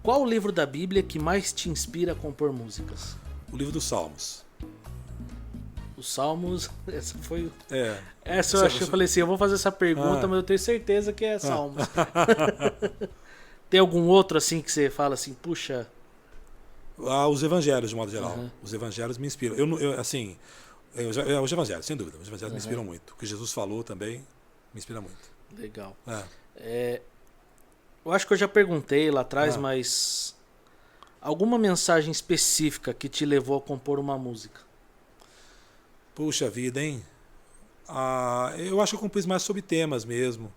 Qual o livro da Bíblia que mais te inspira a compor músicas? O livro dos Salmos. Os Salmos, essa foi... É. Essa eu acho que eu falei assim, eu vou fazer essa pergunta, Ah. mas eu tenho certeza que é Salmos. Tem algum outro assim que você fala assim, puxa... Os evangelhos, de modo geral. Uhum. Os evangelhos me inspiram. Os evangelhos, sem dúvida. Os evangelhos me inspiram muito. O que Jesus falou também me inspira muito. Legal. É. Eu acho que eu já perguntei lá atrás, mas... Alguma mensagem específica que te levou a compor uma música? Puxa vida, hein? Eu acho que eu compus mais sobre temas mesmo.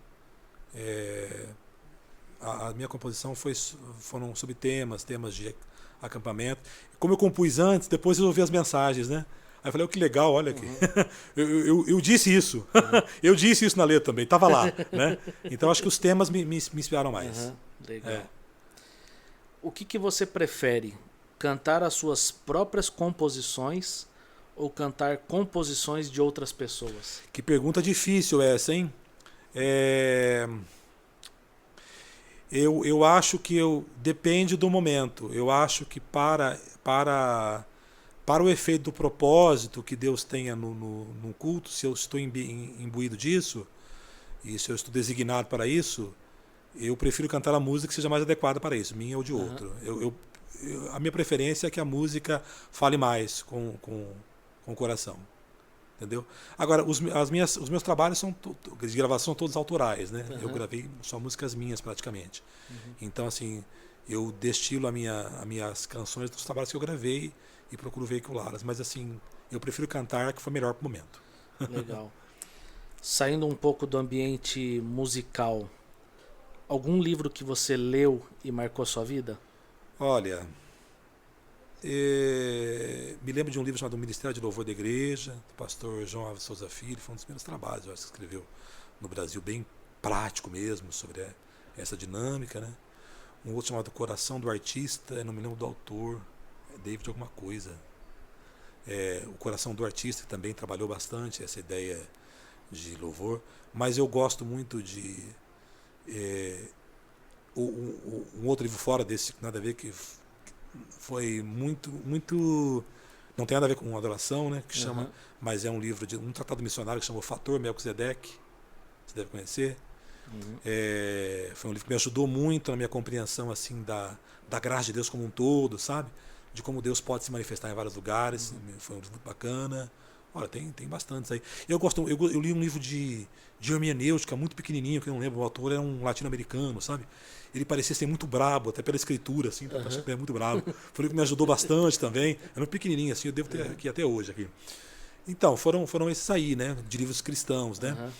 A minha composição foram sobre temas de acampamento. Como eu compus antes, depois eu ouvi as mensagens, né? Aí eu falei, que legal, olha aqui. Eu disse isso. Eu disse isso na letra também, estava lá, né? Então acho que os temas me inspiraram mais. Legal. O que você prefere? Cantar as suas próprias composições ou cantar composições de outras pessoas? Que pergunta difícil essa, hein? Eu acho que depende do momento. Eu acho que para o efeito do propósito que Deus tenha no culto, se eu estou imbuído disso, e se eu estou designado para isso, eu prefiro cantar a música que seja mais adequada para isso, minha ou de outro. A minha preferência é que a música fale mais com o coração. Entendeu? Agora, os meus trabalhos de gravação são todos autorais, né? Eu gravei só músicas minhas praticamente. Então, assim, eu destilo as minhas canções dos trabalhos que eu gravei e procuro veiculá-las. Mas, assim, eu prefiro cantar que foi melhor pro momento. Legal. Saindo um pouco do ambiente musical, algum livro que você leu e marcou sua vida? Olha, me lembro de um livro chamado Ministério de Louvor da Igreja, do pastor João Alves Souza Filho. Foi um dos primeiros trabalhos, eu acho, que escreveu no Brasil, bem prático mesmo, sobre essa dinâmica, né? Um outro chamado Coração do Artista, eu não me lembro do autor, David alguma coisa. O Coração do Artista, que também trabalhou bastante essa ideia de louvor. Mas eu gosto muito de... um outro livro fora desse, nada a ver, que foi muito não tem nada a ver com adoração, né, que chama, mas é um livro de um tratado missionário que chama O Fator Melquisedeque, você deve conhecer. Foi um livro que me ajudou muito na minha compreensão assim da graça de Deus como um todo, sabe, de como Deus pode se manifestar em vários lugares. Foi um livro muito bacana. Olha, tem bastantes aí. Eu li um livro de hermenêutica muito pequenininho, que eu não lembro, o autor era um latino-americano, sabe? Ele parecia ser muito brabo, até pela escritura, assim, eu achei que ele é muito brabo. Foi um livro que me ajudou bastante também. Era um pequenininho, assim, eu devo ter aqui até hoje. Aqui. Então, foram esses aí, né? De livros cristãos, né?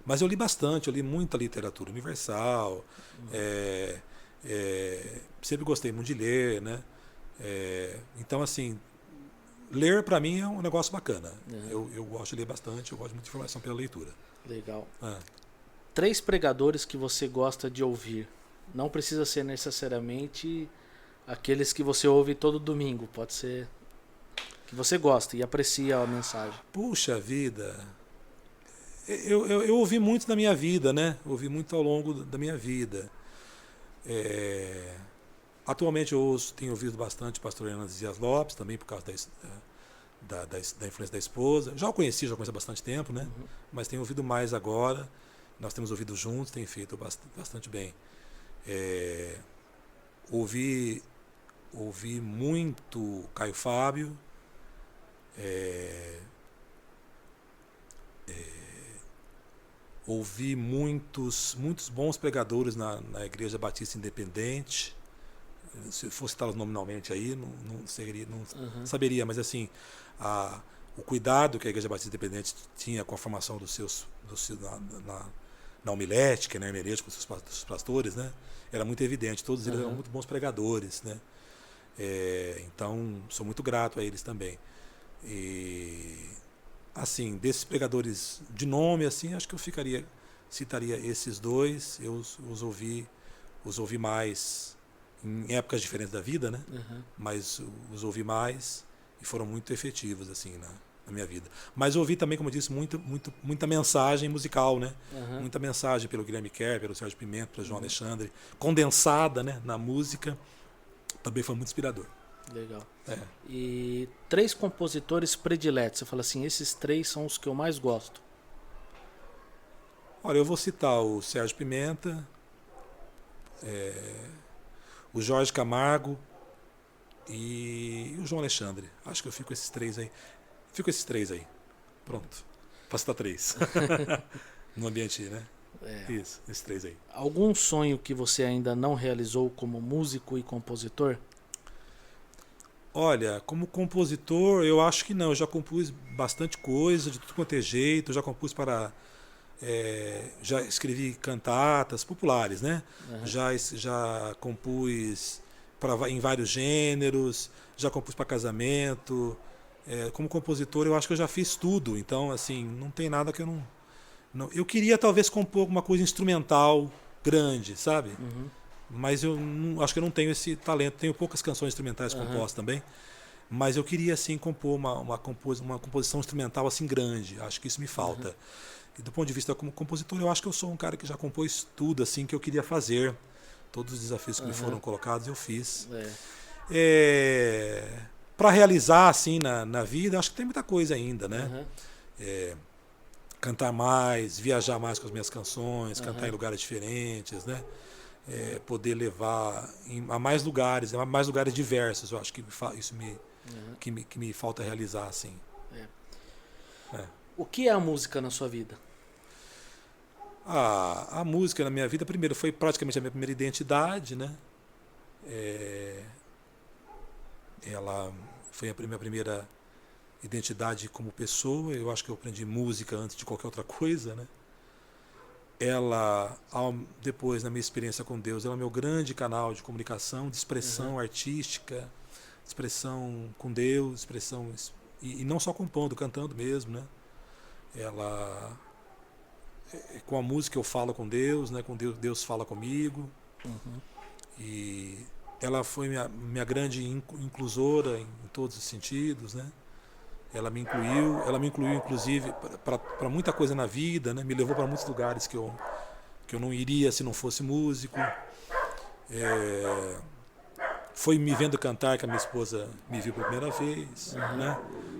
Mas eu li bastante, eu li muita literatura universal. Sempre gostei muito de ler, né? Então, assim... Ler, para mim, é um negócio bacana. Eu gosto de ler bastante, eu gosto muito de informação pela leitura. Legal. 3 pregadores que você gosta de ouvir. Não precisa ser necessariamente aqueles que você ouve todo domingo. Pode ser que você gosta e aprecia a mensagem. Puxa vida. Eu ouvi muito na minha vida, né? Ouvi muito ao longo da minha vida. Atualmente eu tenho ouvido bastante o pastor Hernandes Dias Lopes, também por causa da influência da esposa. Já o conhecia há bastante tempo, né? Mas tenho ouvido mais agora. Nós temos ouvido juntos, tem feito bastante bem. Ouvi muito Caio Fábio. Ouvi muitos bons pregadores na Igreja Batista Independente. Se fosse citá-los nominalmente aí, não saberia, mas assim, o cuidado que a Igreja Batista Independente tinha com a formação na homilética, na hermenêutica, dos pastores, né, era muito evidente. Todos eles eram muito bons pregadores, né? Então, sou muito grato a eles também. E, assim, desses pregadores de nome, assim, acho que eu citaria esses dois. Eu os ouvi mais em épocas diferentes da vida, né? Mas os ouvi mais e foram muito efetivos, assim, na minha vida. Mas eu ouvi também, como eu disse, muita mensagem musical, né? Muita mensagem pelo Guilherme Kerr, pelo Sérgio Pimenta, pelo João Alexandre, condensada, né, na música. Também foi muito inspirador. Legal. É. E 3 compositores prediletos. Você fala assim, esses 3 são os que eu mais gosto. Olha, eu vou citar o Sérgio Pimenta, o Jorge Camargo e o João Alexandre. Acho que eu fico com esses 3 aí. Fico com esses 3 aí. Pronto. Pra citar 3. No ambiente, né? Isso, esses 3 aí. Algum sonho que você ainda não realizou como músico e compositor? Olha, como compositor, eu acho que não. Eu já compus bastante coisa, de tudo quanto é jeito. Eu já compus para... já escrevi cantatas populares, né? Já compus em vários gêneros, já compus para casamento. Como compositor, eu acho que eu já fiz tudo. Então, assim, não tem nada que eu não... Eu queria talvez compor alguma coisa instrumental grande, sabe? Mas eu acho que eu não tenho esse talento. Tenho poucas canções instrumentais compostas também. Mas eu queria, assim, compor uma composição instrumental assim grande. Acho que isso me falta. E do ponto de vista como compositor, eu acho que eu sou um cara que já compôs tudo assim que eu queria fazer. Todos os desafios que me foram colocados, eu fiz. Para realizar, assim, na vida, acho que tem muita coisa ainda, né? Cantar mais, viajar mais com as minhas canções, cantar em lugares diferentes, né? Poder levar a mais lugares diversos. Eu acho que isso que me falta realizar, assim. O que é a música na sua vida? A música na minha vida, primeiro, foi praticamente a minha primeira identidade, né? Ela foi a minha primeira identidade como pessoa. Eu acho que eu aprendi música antes de qualquer outra coisa, né? Ela, depois, na minha experiência com Deus, ela é o meu grande canal de comunicação, de expressão artística, expressão com Deus, expressão... E não só compondo, cantando mesmo, né? Ela... Com a música eu falo com Deus, né? Com Deus fala comigo. E ela foi minha grande inclusora em todos os sentidos, né? Ela me incluiu inclusive para muita coisa na vida, né? Me levou para muitos lugares que eu não iria se não fosse músico. Foi me vendo cantar que a minha esposa me viu pela primeira vez, né?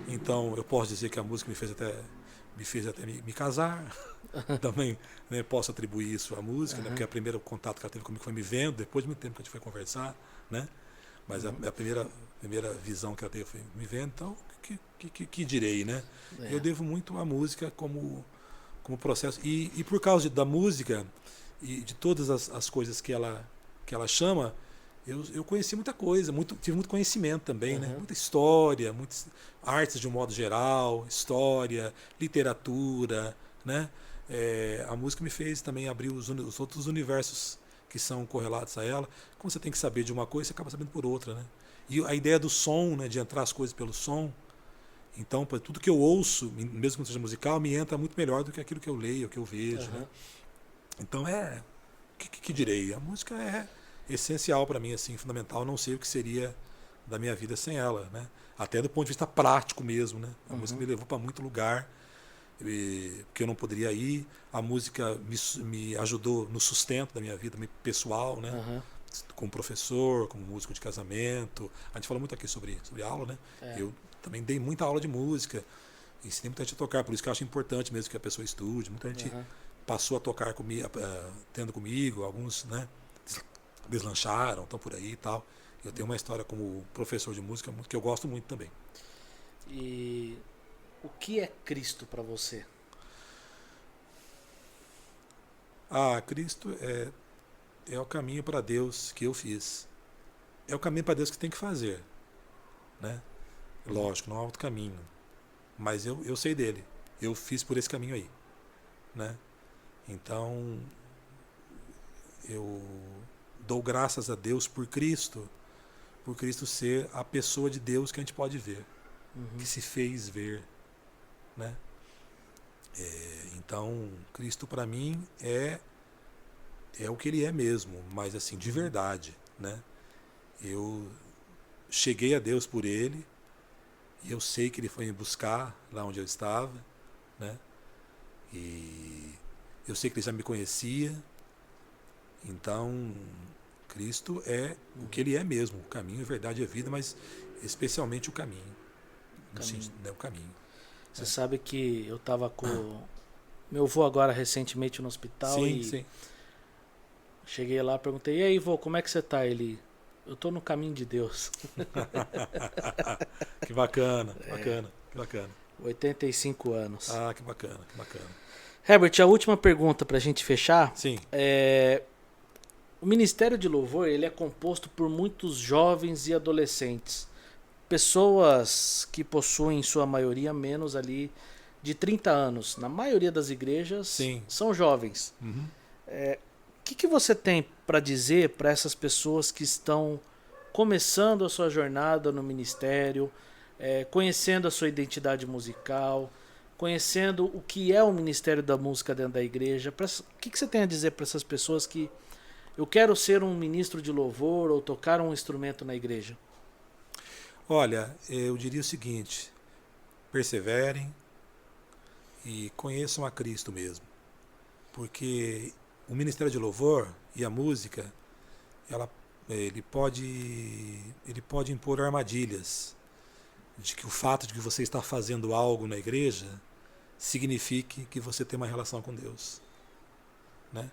Então eu posso dizer que a música me fez até me casar. Também, né, posso atribuir isso à música, né? Porque o primeiro contato que ela teve comigo foi me vendo, depois de muito tempo que a gente foi conversar, né? Mas a primeira visão que ela teve foi me vendo. Então, que direi, né? Eu devo muito à música como processo. E por causa da música e de todas as coisas que ela chama, eu conheci muita coisa, tive muito conhecimento também, né? Muita história, muitas artes de um modo geral, história, literatura, né? A música me fez também abrir os outros universos que são correlatos a ela. Como você tem que saber de uma coisa, você acaba sabendo por outra, né? E a ideia do som, né, de entrar as coisas pelo som. Então, tudo que eu ouço, mesmo que não seja musical, me entra muito melhor do que aquilo que eu leio, que eu vejo, né? Então, que direi? A música é essencial para mim, assim, fundamental. Não sei o que seria da minha vida sem ela, né? Até do ponto de vista prático mesmo, né? A música me levou para muito lugar que eu não poderia ir. A música me ajudou no sustento da minha vida pessoal, né? Como professor, como músico de casamento. A gente fala muito aqui sobre aula, né? Eu também dei muita aula de música, ensinei muita gente a tocar, por isso que eu acho importante mesmo que a pessoa estude. Muita gente passou a tocar comigo, tendo comigo, alguns, né, deslancharam, estão por aí e tal. Eu tenho uma história como professor de música que eu gosto muito também. E o que é Cristo para você? Cristo é o caminho para Deus que eu fiz. É o caminho para Deus que tem que fazer, né? Lógico, não há outro caminho. Mas eu sei dele. Eu fiz por esse caminho aí, né? Então, eu dou graças a Deus por Cristo ser a pessoa de Deus que a gente pode ver, que se fez ver, né? Então, Cristo para mim é o que ele é mesmo, mas assim, de verdade, né? Eu cheguei a Deus por ele, E eu sei que ele foi me buscar lá onde eu estava, né? E eu sei que ele já me conhecia. Então, Cristo é o que ele é mesmo, o caminho, a verdade e a vida, mas especialmente o caminho. O caminho. Você sabe que eu estava com meu avô agora recentemente no hospital. Sim, e sim. Cheguei lá, perguntei, e aí, vô, como é que você tá? Ele, eu tô no caminho de Deus. Que bacana, bacana, que bacana. 85 anos. Ah, que bacana, que bacana. Herbert, a última pergunta pra gente fechar. Sim. O Ministério de Louvor, ele é composto por muitos jovens e adolescentes. Pessoas que possuem, em sua maioria, menos ali de 30 anos. Na maioria das igrejas, Sim. São jovens. Uhum. O que você tem para dizer para essas pessoas que estão começando a sua jornada no ministério, conhecendo a sua identidade musical, conhecendo o que é o Ministério da Música dentro da igreja? O que você tem a dizer para essas pessoas que eu quero ser um ministro de louvor ou tocar um instrumento na igreja? Olha, eu diria o seguinte: perseverem e conheçam a Cristo mesmo. Porque o Ministério de Louvor e a música, ele pode impor armadilhas de que o fato de que você está fazendo algo na igreja signifique que você tem uma relação com Deus, né?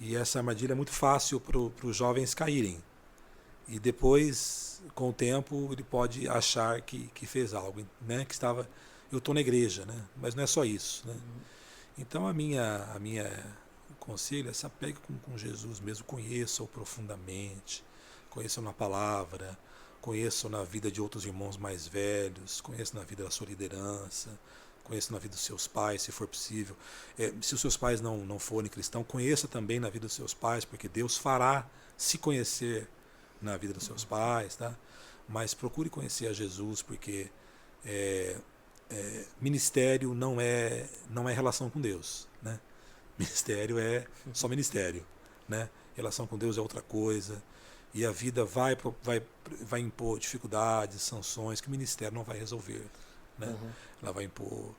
E essa armadilha é muito fácil para os jovens caírem. E depois, com o tempo, ele pode achar que fez algo, né? Que estava, eu estou na igreja, né? Mas não é só isso, né? Então a minha conselho é se apegue com Jesus mesmo, conheça-o profundamente, conheça-o na palavra, conheça-o na vida de outros irmãos mais velhos, conheça na vida da sua liderança, conheça na vida dos seus pais, se for possível. Se os seus pais não forem cristãos, conheça também na vida dos seus pais, porque Deus fará se conhecer na vida dos seus pais, tá? Mas procure conhecer a Jesus, porque ministério não é relação com Deus, né? Ministério é só ministério, né? Relação com Deus é outra coisa, e a vida vai impor dificuldades, sanções que o ministério não vai resolver, né? Uhum. Ela vai impor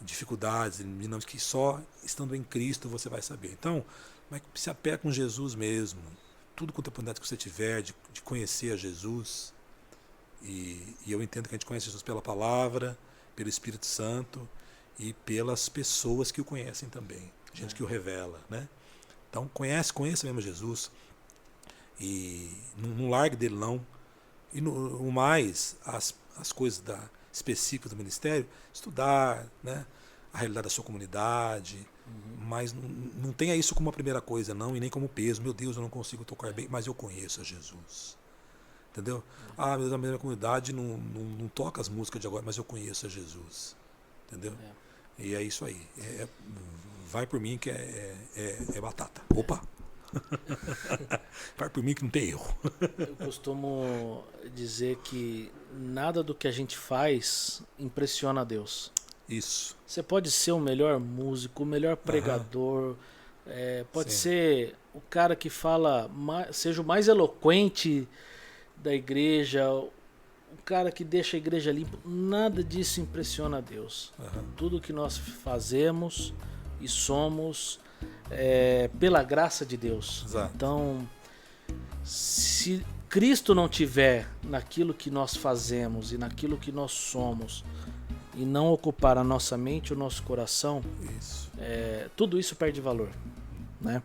dificuldades que só estando em Cristo você vai saber. Então, se apega com Jesus mesmo, tudo quanto a oportunidade que você tiver de conhecer a Jesus, e eu entendo que a gente conhece Jesus pela palavra, pelo Espírito Santo e pelas pessoas que o conhecem também, gente que o revela, né? Então conheça mesmo Jesus, e não largue dele não. E no mais, as coisas específicas do ministério, estudar, né, a realidade da sua comunidade, mas não tenha isso como a primeira coisa não, e nem como peso. Meu Deus, eu não consigo tocar bem, mas eu conheço a Jesus. Entendeu? Meu Deus, a minha comunidade não toca as músicas de agora, mas eu conheço a Jesus. Entendeu? E é isso aí. Vai por mim que é batata. Opa! Vai por mim que não tem erro. Eu costumo dizer que nada do que a gente faz impressiona a Deus. Isso. Você pode ser o melhor músico, o melhor pregador, pode ser o cara que fala, seja o mais eloquente da igreja, o cara que deixa a igreja limpa. Nada disso impressiona a Deus. Tudo que nós fazemos e somos pela graça de Deus. Exato. Então, se Cristo não tiver naquilo que nós fazemos e naquilo que nós somos, e não ocupar a nossa mente, o nosso coração, tudo isso perde valor, né?